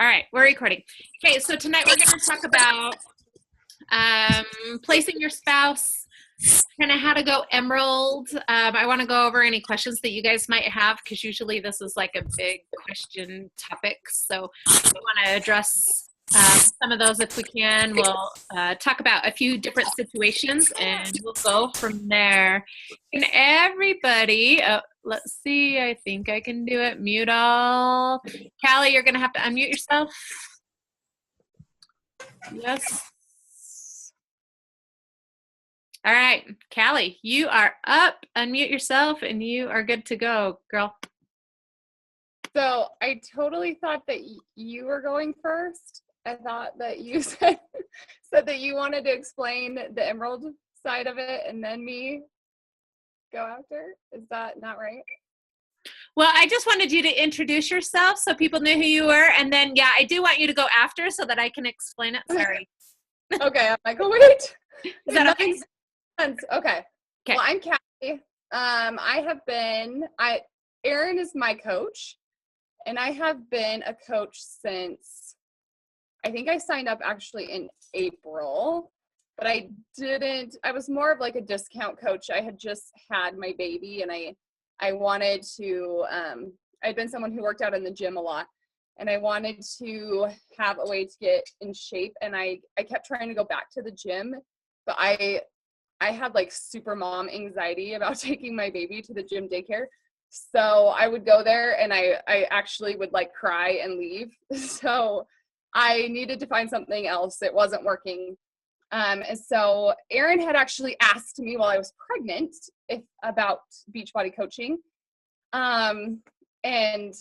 All right, we're recording. Okay, so tonight we're going to talk about placing your spouse, kind of how to go emerald. I want to go over any questions that you guys might have because usually this is like a big question topic. So we want to address some of those if we can. We'll talk about a few different situations and we'll go from there. Can everybody, let's see, I think I can do it. Mute all. Callie, you're going to have to unmute yourself. Yes. All right, Callie, you are up. Unmute yourself and you are good to go, girl. So I totally thought that you were going first. I thought that you said that you wanted to explain the emerald side of it and then me go after. Is that not right? Well, I just wanted you to introduce yourself so people knew who you were. And then, yeah, I do want you to go after so that I can explain it. Sorry. Okay, I'm like, oh, wait. Is that okay? Okay. Well, I'm Callie. Erin is my coach, and I have been a coach since, I think I signed up actually in April, but I was more of like a discount coach. I had just had my baby and I wanted to, I'd been someone who worked out in the gym a lot and I wanted to have a way to get in shape. And I kept trying to go back to the gym, but I had like super mom anxiety about taking my baby to the gym daycare. So I would go there and I actually would like cry and leave. So I needed to find something else. It wasn't working. And so Erin had actually asked me while I was pregnant about Beachbody coaching. And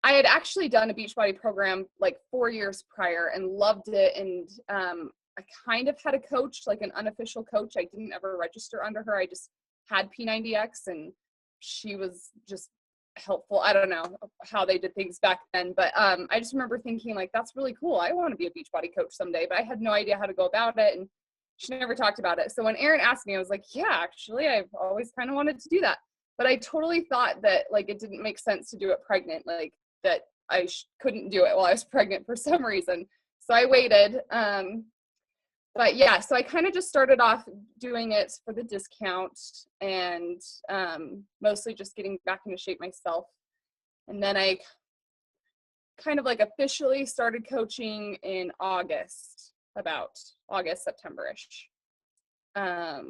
I had actually done a Beachbody program like 4 years prior and loved it. And I kind of had a coach, like an unofficial coach. I didn't ever register under her. I just had P90X and she was just helpful. I don't know how they did things back then, but I just remember thinking like, that's really cool. I want to be a Beachbody coach someday, but I had no idea how to go about it. And she never talked about it. So when Erin asked me, I was like, yeah, actually, I've always kind of wanted to do that. But I totally thought that like, it didn't make sense to do it pregnant, like that I couldn't do it while I was pregnant for some reason. So I waited. But yeah, so I kind of just started off doing it for the discount and mostly just getting back into shape myself. And then I kind of like officially started coaching in August, about August, September-ish. Yeah,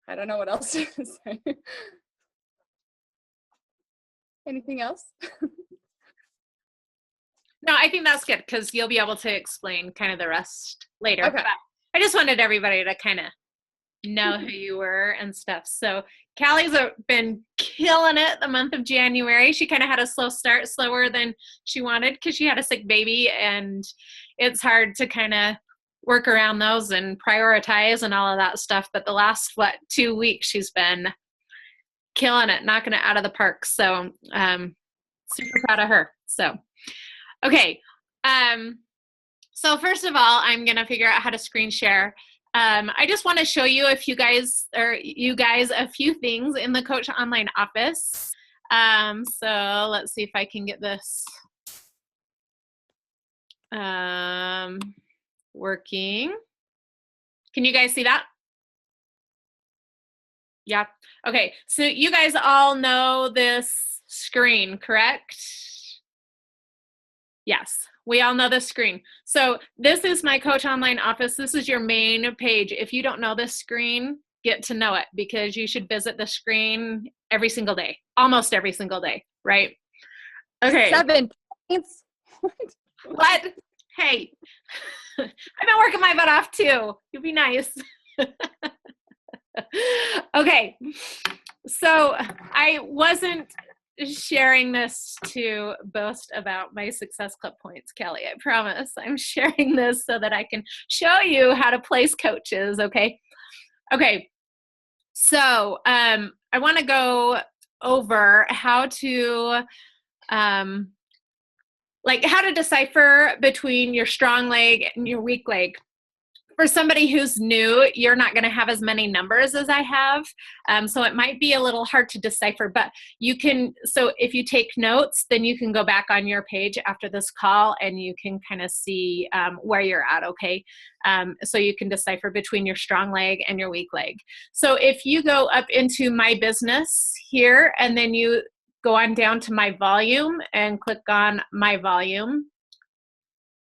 I don't know what else to say. Anything else? No, I think that's good because you'll be able to explain kind of the rest later. Okay. But I just wanted everybody to kind of know who you were and stuff. So Callie's been killing it the month of January. She kind of had a slow start, slower than she wanted because she had a sick baby and it's hard to kind of work around those and prioritize and all of that stuff. But the last, 2 weeks, she's been killing it, knocking it out of the park. So super proud of her. So okay, so first of all, I'm going to figure out how to screen share. I just want to show you you guys a few things in the Coach Online office. So let's see if I can get this working. Can you guys see that? Yeah. Okay, so you guys all know this screen, correct? Yes, we all know this screen. So this is my Coach Online office. This is your main page. If you don't know this screen, get to know it because you should visit the screen every single day, almost every single day, right? Okay. 7 points. What? Hey, I've been working my butt off too. You'll be nice. Okay, so I wasn't sharing this to boast about my Success Club points, Kelly. I promise. I'm sharing this so that I can show you how to place coaches, okay? Okay, so I want to go over how to how to decipher between your strong leg and your weak leg. for somebody who's new, you're not going to have as many numbers as I have. So it might be a little hard to decipher, but you can, so if you take notes, then you can go back on your page after this call and you can kind of see where you're at, okay? So you can decipher between your strong leg and your weak leg. So if you go up into my business here, and then you go on down to my volume and click on my volume,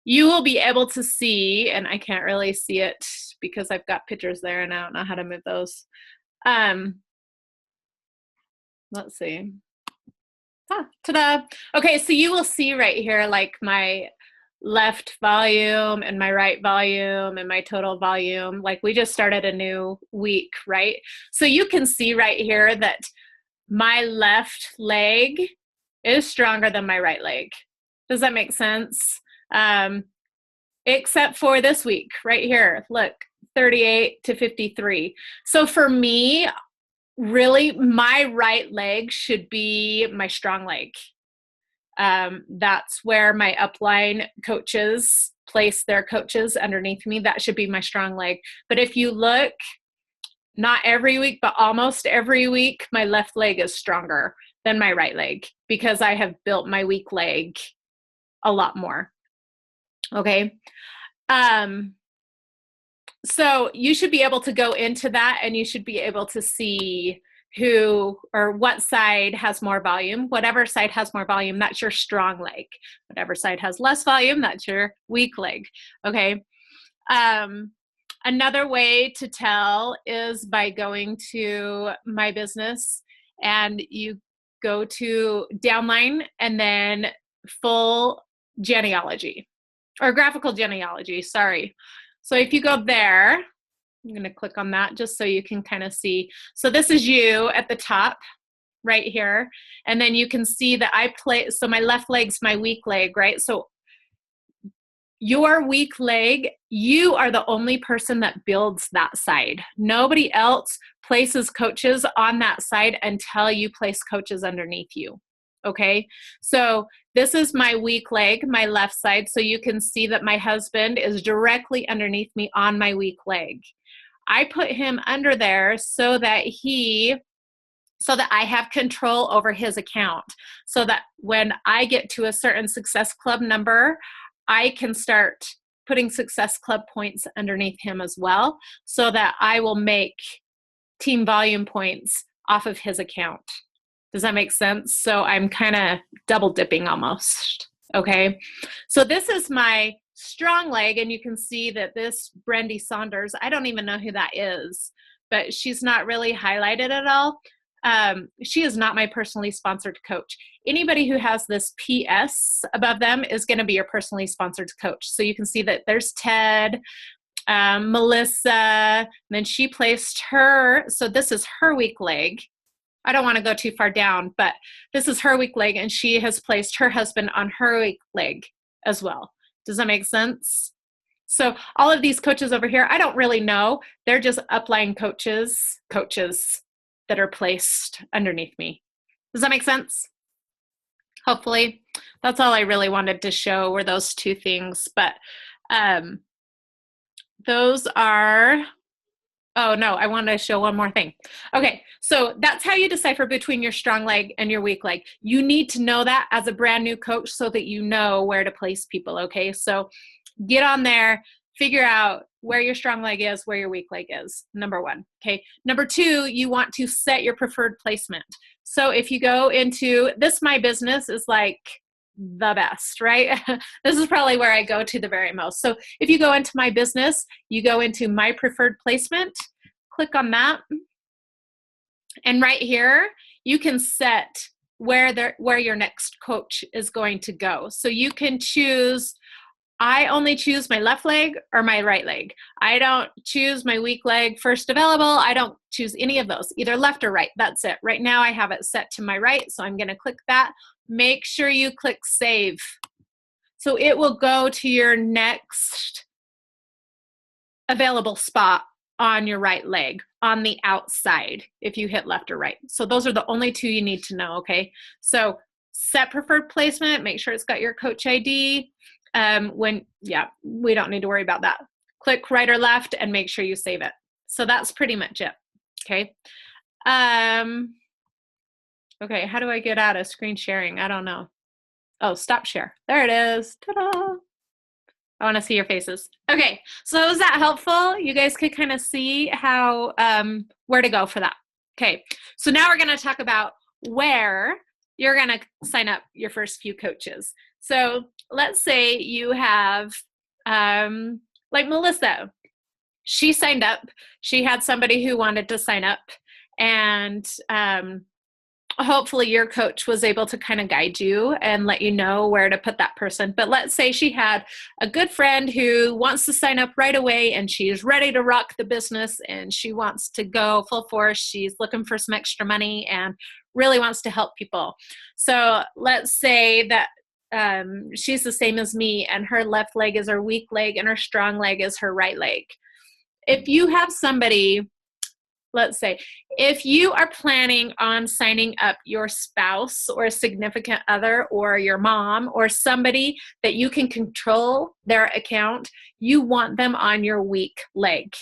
you will be able to see, and I can't really see it because I've got pictures there and I don't know how to move those. Let's see. Ta-da. Okay, so you will see right here like my left volume and my right volume and my total volume. Like we just started a new week, right? So you can see right here that my left leg is stronger than my right leg. Does that make sense? Except for this week right here, look, 38 to 53. So for me, really, my right leg should be my strong leg. That's where my upline coaches place their coaches underneath me. That should be my strong leg. But if you look, not every week, but almost every week, my left leg is stronger than my right leg because I have built my weak leg a lot more. Okay. So you should be able to go into that and you should be able to see who or what side has more volume. Whatever side has more volume, that's your strong leg. Whatever side has less volume, that's your weak leg. Okay. Another way to tell is by going to my business and you go to downline and then full genealogy. Or graphical genealogy, sorry. So if you go there, I'm going to click on that just so you can kind of see. So this is you at the top right here. And then you can see that so my left leg's my weak leg, right? So your weak leg, you are the only person that builds that side. Nobody else places coaches on that side until you place coaches underneath you. Okay, so this is my weak leg, my left side. So you can see that my husband is directly underneath me on my weak leg. I put him under there so that I have control over his account. So that when I get to a certain Success Club number, I can start putting Success Club points underneath him as well, so that I will make team volume points off of his account. Does that make sense? So I'm kind of double dipping almost. Okay. So this is my strong leg, and you can see that this Brendy Saunders, I don't even know who that is, but she's not really highlighted at all. She is not my personally sponsored coach. Anybody who has this PS above them is going to be your personally sponsored coach. So you can see that there's Ted, Melissa, and then she placed her. So this is her weak leg. I don't want to go too far down, but this is her weak leg, and she has placed her husband on her weak leg as well. Does that make sense? So all of these coaches over here, I don't really know. They're just upline coaches that are placed underneath me. Does that make sense? Hopefully. That's all I really wanted to show were those two things. But those are... Oh, no, I want to show one more thing. Okay, so that's how you decipher between your strong leg and your weak leg. You need to know that as a brand new coach so that you know where to place people, okay? So get on there, figure out where your strong leg is, where your weak leg is, number one, okay? Number two, you want to set your preferred placement. So if you go into this, my business is like the best, right? This is probably where I go to the very most. So if you go into my business, you go into my preferred placement, click on that. And right here, you can set where your next coach is going to go. So you can choose, I only choose my left leg or my right leg. I don't choose my weak leg first available. I don't choose any of those, either left or right. That's it. Right now I have it set to my right, so I'm going to click that. Make sure you click save. So it will go to your next available spot on your right leg, on the outside, if you hit left or right. So those are the only two you need to know, okay? So set preferred placement, make sure it's got your coach ID. We don't need to worry about that. click right or left and make sure you save it. So that's pretty much it. Okay. Okay, how do I get out of screen sharing? I don't know. Oh, stop share. There it is. Ta-da. I want to see your faces. Okay, so is that helpful? You guys could kind of see how, where to go for that. Okay, so now we're going to talk about where you're going to sign up your first few coaches. So let's say you have, like Melissa, she signed up. She had somebody who wanted to sign up, and hopefully your coach was able to kind of guide you and let you know where to put that person. But let's say she had a good friend who wants to sign up right away, and she's ready to rock the business, and she wants to go full force. She's looking for some extra money and really wants to help people. So let's say that she's the same as me, and her left leg is her weak leg and her strong leg is her right leg. If you have somebody, let's say, if you are planning on signing up your spouse or a significant other or your mom or somebody that you can control their account, you want them on your weak leg.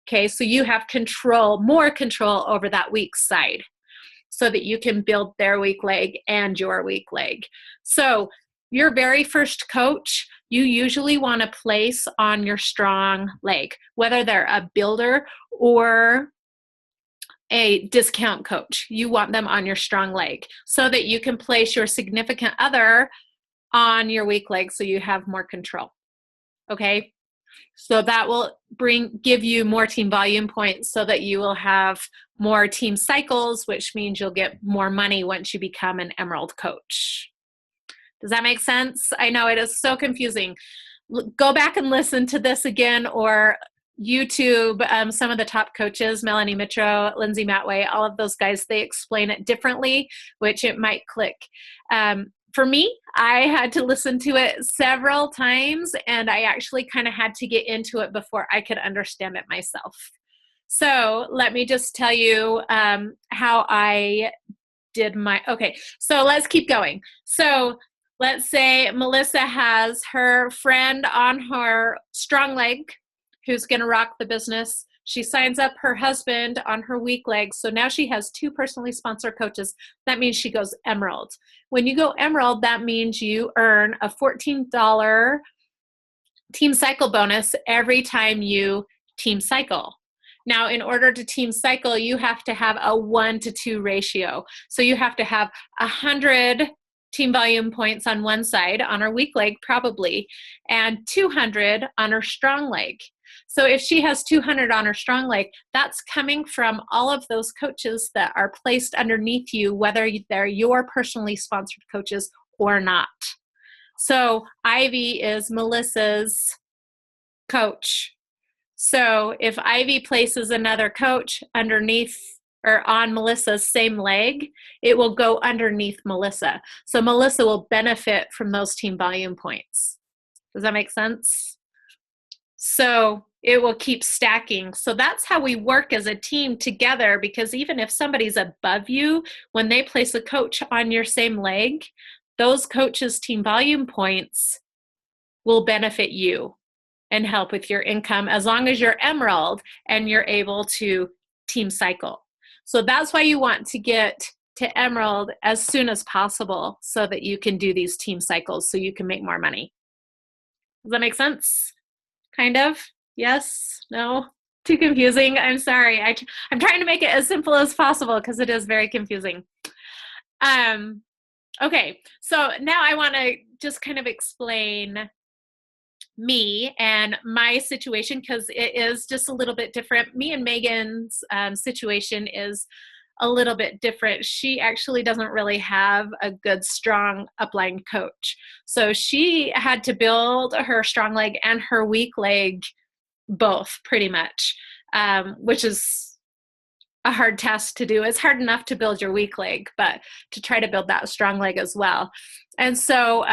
Okay, so you have control, more control over that weak side so that you can build their weak leg and your weak leg. So your very first coach, you usually want to place on your strong leg, whether they're a builder or a discount coach. You want them on your strong leg so that you can place your significant other on your weak leg so you have more control. Okay? So that will give you more team volume points so that you will have more team cycles, which means you'll get more money once you become an Emerald coach. Does that make sense? I know it is so confusing. Go back and listen to this again, or YouTube, some of the top coaches, Melanie Mitro, Lindsay Matway, all of those guys, they explain it differently, which it might click. For me, I had to listen to it several times, and I actually kind of had to get into it before I could understand it myself. So let me just tell you how I did my, okay, so let's keep going. So let's say Melissa has her friend on her strong leg who's going to rock the business. She signs up her husband on her weak leg. So now she has 2 personally sponsored coaches. That means she goes Emerald. When you go Emerald, that means you earn a $14 team cycle bonus every time you team cycle. Now, in order to team cycle, you have to have a 1-to-2 ratio. So you have to have 100 team volume points on one side, on her weak leg probably, and 200 on her strong leg. So if she has 200 on her strong leg, that's coming from all of those coaches that are placed underneath you, whether they're your personally sponsored coaches or not. So Ivy is Melissa's coach. So if Ivy places another coach underneath or on Melissa's same leg, it will go underneath Melissa. So Melissa will benefit from those team volume points. Does that make sense? So it will keep stacking. So that's how we work as a team together, because even if somebody's above you, when they place a coach on your same leg, those coaches' team volume points will benefit you and help with your income as long as you're Emerald and you're able to team cycle. So that's why you want to get to Emerald as soon as possible so that you can do these team cycles so you can make more money. Does that make sense? Kind of? Yes? No? Too confusing? I'm sorry. I'm trying to make it as simple as possible because it is very confusing. Okay, so now I want to just kind of explain me and my situation, because it is just a little bit different. Me and Megan's situation is a little bit different. She actually doesn't really have a good, strong upline coach. So she had to build her strong leg and her weak leg both pretty much, which is a hard task to do. It's hard enough to build your weak leg, but to try to build that strong leg as well. And so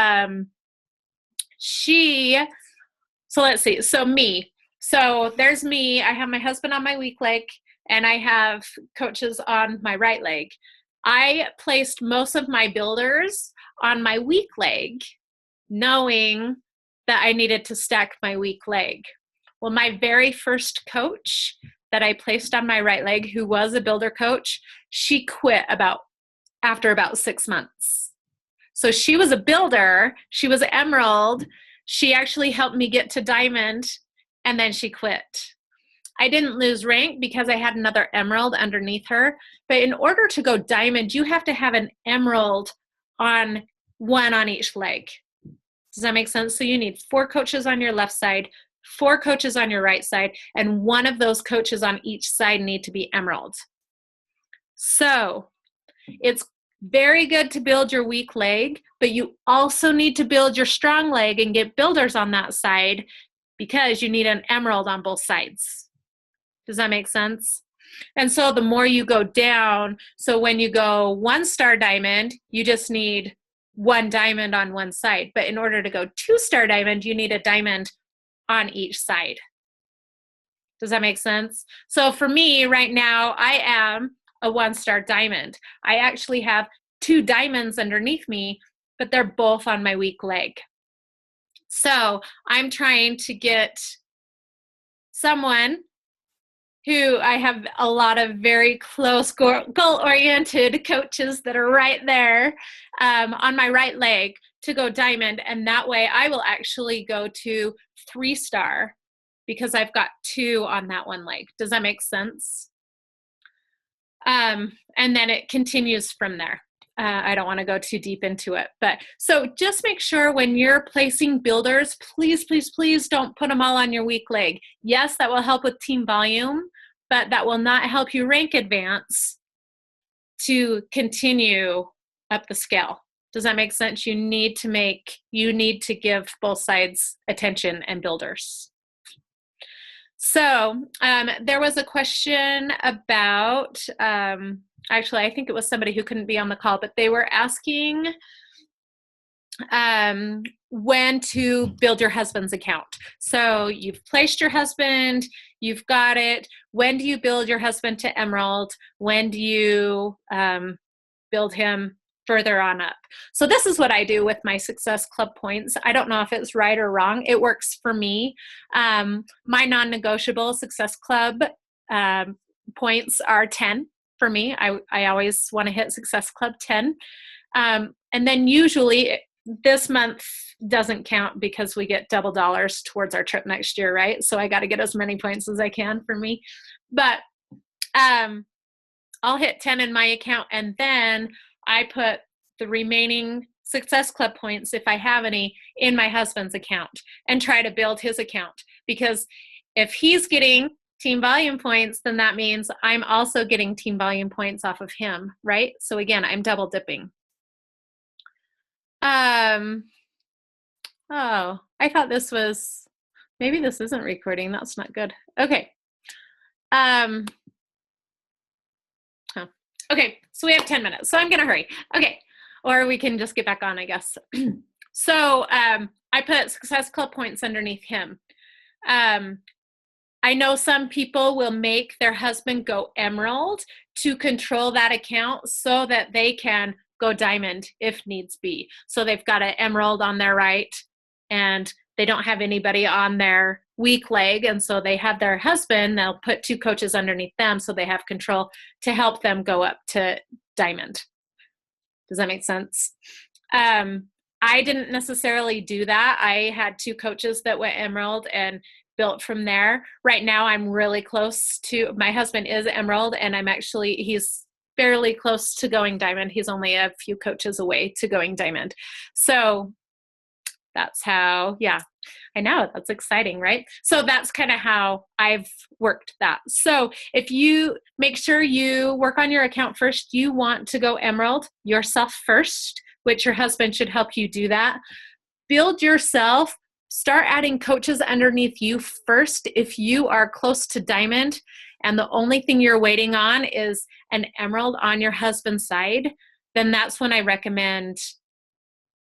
so let's see. So me. So there's me. I have my husband on my weak leg, and I have coaches on my right leg. I placed most of my builders on my weak leg, knowing that I needed to stack my weak leg. Well, my very first coach that I placed on my right leg, who was a builder coach, she quit after about 6 months. So she was a builder, she was emerald, she actually helped me get to diamond, and then she quit. I didn't lose rank because I had another emerald underneath her, but in order to go diamond, you have to have an emerald on one on each leg. Does that make sense? So you need 4 coaches on your left side, 4 coaches on your right side, and one of those coaches on each side need to be emerald. So it's very good to build your weak leg, but you also need to build your strong leg and get builders on that side because you need an emerald on both sides. Does that make sense? And so the more you go down, so when you go 1-star diamond, you just need 1 diamond on one side. But in order to go 2-star diamond, you need a diamond on each side. Does that make sense? So for me right now, I am a 1-star diamond. I actually have 2 diamonds underneath me, but they're both on my weak leg. So I'm trying to get someone who I have a lot of very close goal-oriented coaches that are right there on my right leg to go diamond. And that way I will actually go to 3-star because I've got 2 on that one leg. Does that make sense? And then it continues from there. I don't want to go too deep into it, but so just make sure when you're placing builders, please, please, please don't put them all on your weak leg. Yes, that will help with team volume, but that will not help you rank advance to continue up the scale. Does that make sense? You need to give both sides attention and builders. So there was a question about, actually, I think it was somebody who couldn't be on the call, but they were asking when to build your husband's account. So you've placed your husband, you've got it. When do you build your husband to emerald? When do you build him further on up? So this is what I do with my Success Club points. I don't know if it's right or wrong. It works for me. My non-negotiable Success Club points are 10 for me. I always want to hit Success Club 10. And then usually this month doesn't count because we get double dollars towards our trip next year, right? So I got to get as many points as I can for me. But I'll hit 10 in my account, and then I put the remaining Success Club points, if I have any, in my husband's account and try to build his account. Because if he's getting team volume points, then that means I'm also getting team volume points off of him, right? So again, I'm double dipping. Oh, I thought this was, maybe this isn't recording. That's not good. Okay. Okay, so we have 10 minutes, so I'm gonna hurry. Okay, or we can just get back on, I guess. So I put Success Club points underneath him. I know some people will make their husband go emerald to control that account so that they can go diamond if needs be. So they've got an emerald on their right and they don't have anybody on their weak leg, and so they have their husband, they'll put 2 coaches underneath them so they have control to help them go up to diamond. Does that make sense? I didn't necessarily do that. I had 2 coaches that went emerald and built from there. Right now I'm really close to, my husband is emerald, and he's fairly close to going diamond. He's only a few coaches away to going diamond. So that's how, yeah, I know, that's exciting, right? So that's kind of how I've worked that. So if you make sure you work on your account first, you want to go emerald yourself first, which your husband should help you do that. Build yourself, start adding coaches underneath you first. If you are close to diamond and the only thing you're waiting on is an emerald on your husband's side, then that's when I recommend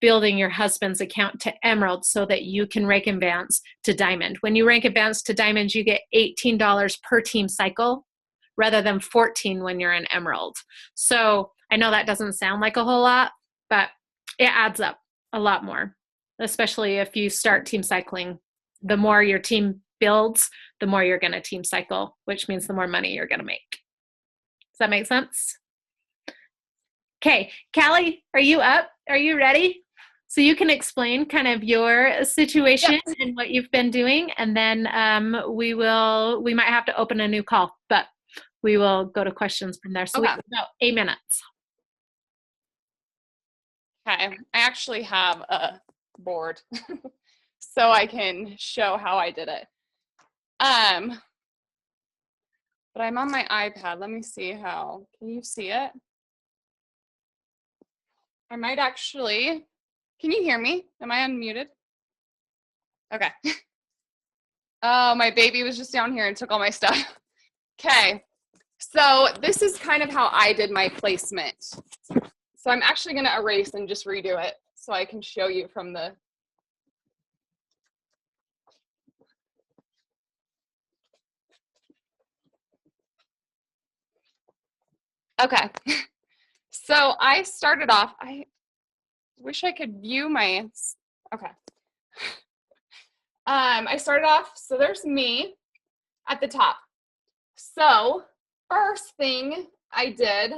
building your husband's account to emerald so that you can rank advance to diamond. When you rank advance to diamond, you get $18 per team cycle rather than $14 when you're in emerald. So I know that doesn't sound like a whole lot, but it adds up a lot more, especially if you start team cycling. The more your team builds, the more you're going to team cycle, which means the more money you're going to make. Does that make sense? Okay, Callie, are you up? Are you ready? So you can explain kind of your situation and what you've been doing, and then we might have to open a new call, but we will go to questions from there. So we have about 8 minutes. Okay, I actually have a board so I can show how I did it. But I'm on my iPad. Let me see how. Can you see it? I might actually. Can you hear me? Am I unmuted? Okay. Oh, my baby was just down here and took all my stuff. Okay. So this is kind of how I did my placement. So I'm actually going to erase and just redo it so I can show you from the. Okay. So I started off, I wish I could view my, okay. I started off, so there's me at the top. So first thing I did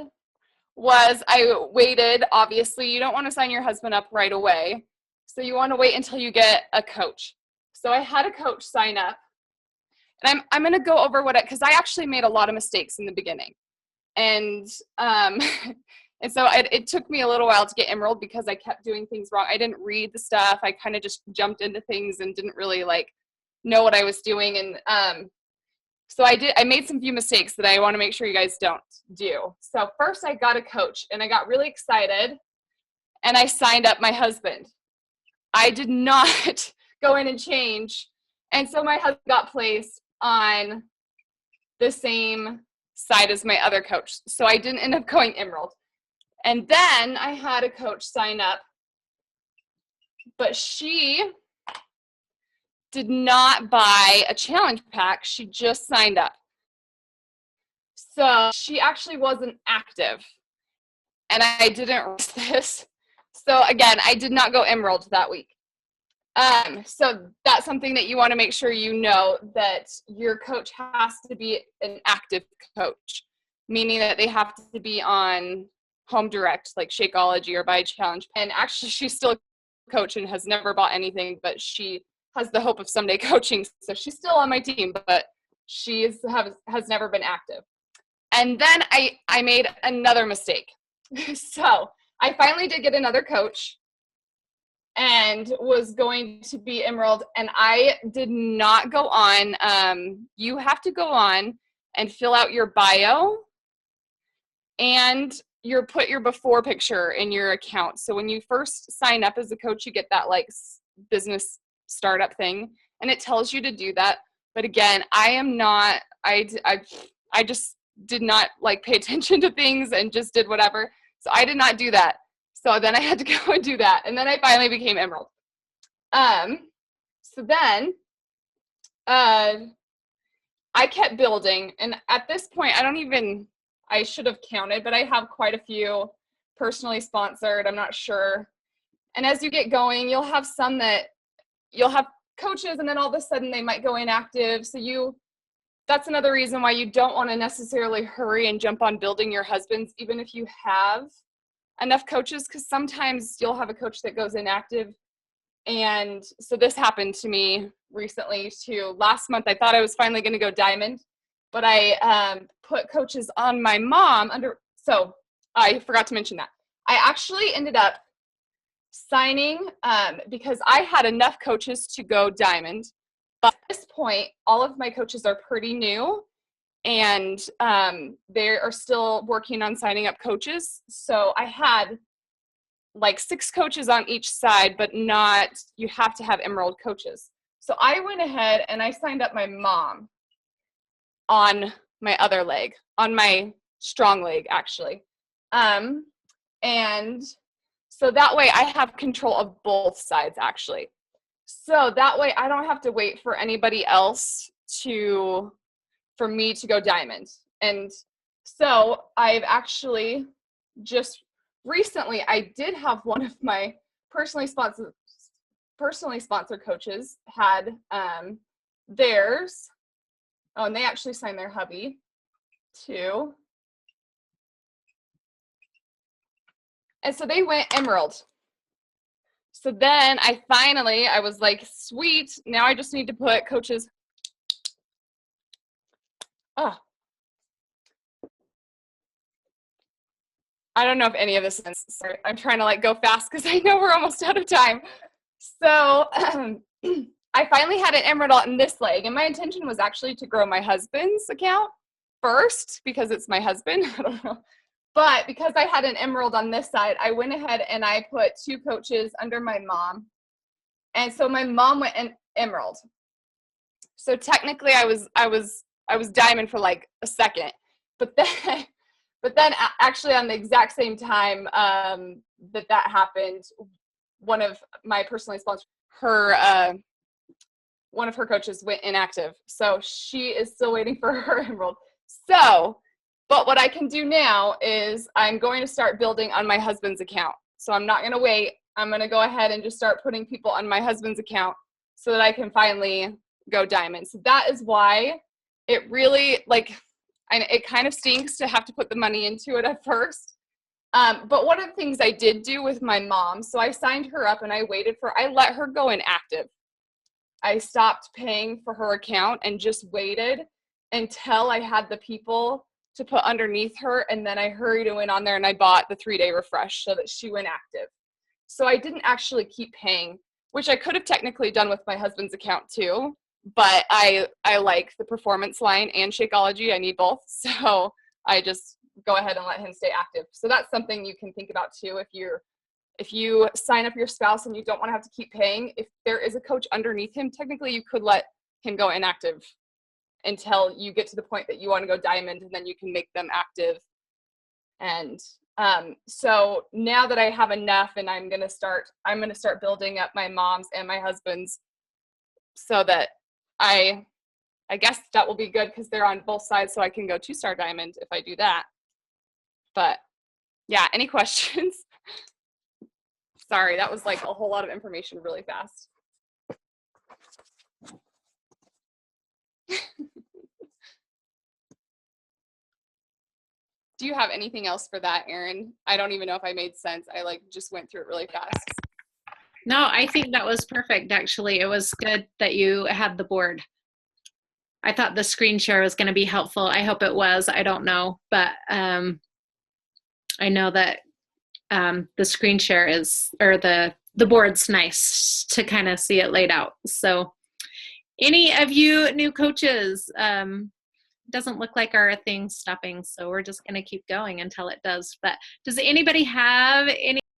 was I waited. Obviously, you don't want to sign your husband up right away. So you want to wait until you get a coach. So I had a coach sign up. And I'm going to go over because I actually made a lot of mistakes in the beginning. And and so it took me a little while to get Emerald because I kept doing things wrong. I didn't read the stuff. I kind of just jumped into things and didn't really know what I was doing. And so I made some few mistakes that I want to make sure you guys don't do. So first I got a coach and I got really excited and I signed up my husband. I did not go in and change. And so my husband got placed on the same side as my other coach. So I didn't end up going Emerald. And then I had a coach sign up, but she did not buy a challenge pack. She just signed up. So she actually wasn't active. And I didn't risk this. So again, I did not go Emerald that week. So that's something that you want to make sure you know, that your coach has to be an active coach, meaning that they have to be on Home Direct, like Shakeology or Buy Challenge. And actually, she's still a coach and has never bought anything, but she has the hope of someday coaching. So she's still on my team, but she has never been active. And then I made another mistake. So I finally did get another coach and was going to be Emerald, and I did not go on. You have to go on and fill out your bio and put your before picture in your account. So when you first sign up as a coach, you get that business startup thing, and it tells you to do that. But again, I just did not pay attention to things and just did whatever. So I did not do that. So then I had to go and do that. And then I finally became Emerald. So then I kept building. And at this point, I should have counted, but I have quite a few personally sponsored. I'm not sure. And as you get going, you'll have some that you'll have coaches, and then all of a sudden they might go inactive. So that's another reason why you don't want to necessarily hurry and jump on building your husband's, even if you have enough coaches, because sometimes you'll have a coach that goes inactive. And so this happened to me recently too. Last month, I thought I was finally going to go Diamond, but I put coaches on my mom so I forgot to mention that. I actually ended up signing because I had enough coaches to go Diamond. But at this point, all of my coaches are pretty new, and they are still working on signing up coaches. So I had 6 coaches on each side, but you have to have Emerald coaches. So I went ahead and I signed up my mom on my other leg, on my strong leg, actually. And so that way I have control of both sides, actually. So that way I don't have to wait for anybody else for me to go Diamond. And so I've actually just recently, I did have one of my personally sponsored coaches had theirs. Oh, and they actually signed their hubby too. And so they went emerald. So then I was like, sweet, now I just need to put coaches. Oh, I don't know if any of this is, sorry, I'm trying to like go fast because I know we're almost out of time. So I finally had an emerald on this leg, and my intention was actually to grow my husband's account first because it's my husband. I don't know. But because I had an emerald on this side, I went ahead and I put 2 coaches under my mom. And so my mom went in emerald. So technically I was diamond for like a second. But then actually on the exact same time that happened, one of my personally sponsored one of her coaches went inactive. So she is still waiting for her emerald. So, but what I can do now is I'm going to start building on my husband's account. So I'm not going to wait. I'm going to go ahead and just start putting people on my husband's account so that I can finally go diamond. So that is why it really, like, it kind of stinks to have to put the money into it at first. But one of the things I did do with my mom, so I signed her up and I let her go inactive. I stopped paying for her account and just waited until I had the people to put underneath her. And then I hurried and went on there and I bought the 3-day refresh so that she went active. So I didn't actually keep paying, which I could have technically done with my husband's account too. But I like the performance line and Shakeology. I need both. So I just go ahead and let him stay active. So that's something you can think about too. If you sign up your spouse and you don't want to have to keep paying, if there is a coach underneath him, technically you could let him go inactive until you get to the point that you want to go diamond, and then you can make them active. And so now that I have enough, and I'm gonna start building up my mom's and my husband's, so that I guess that will be good because they're on both sides, so I can go 2-star diamond if I do that. But yeah, any questions? Sorry, that was like a whole lot of information really fast. Do you have anything else for that, Erin? I don't even know if I made sense. I like just went through it really fast. No, I think that was perfect, actually. It was good that you had the board. I thought the screen share was going to be helpful. I hope it was. I don't know. But I know that the screen share or the board's nice to kind of see it laid out. So any of you new coaches, doesn't look like our thing's stopping. So we're just going to keep going until it does. But does anybody have any